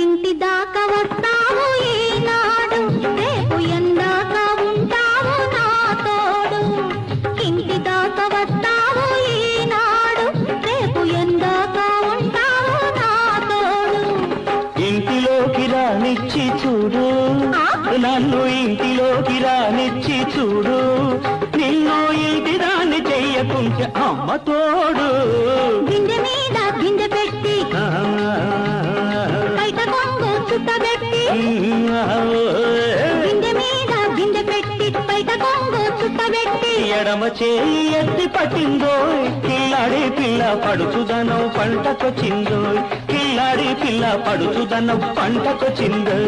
ఇంటి దాకా వస్తావు ఈనాడు, రేపు ఎందాక ఉంటావు నా తోడు. ఇంటి దాకా వస్తావు ఈనాడు, రేపు ఎందాక ఉంటావు నా తోడు. ఇంటిలోకి రానిచ్చి చూడు, నన్ను ఇంటిలోకి రానిచ్చి చూడు. నిన్ను ఇంటి దాన్ని చెయ్యకుంటే అమ్మ తోడు. గింజ మీద గింజ పెట్టి బయట కొంగు చుట్టబెట్టి, గింజ మీద గింజ పెట్టి బయట కొంగు చుట్టబెట్టి, ఎడమ చేయి ఎత్తి పట్టిందోయ్ కిల్లాడి పిల్ల పడుచుదనం పంటకొచ్చిందోయ్. కిల్లాడి పిల్ల పడుచుదనం పంటకొచ్చిందో.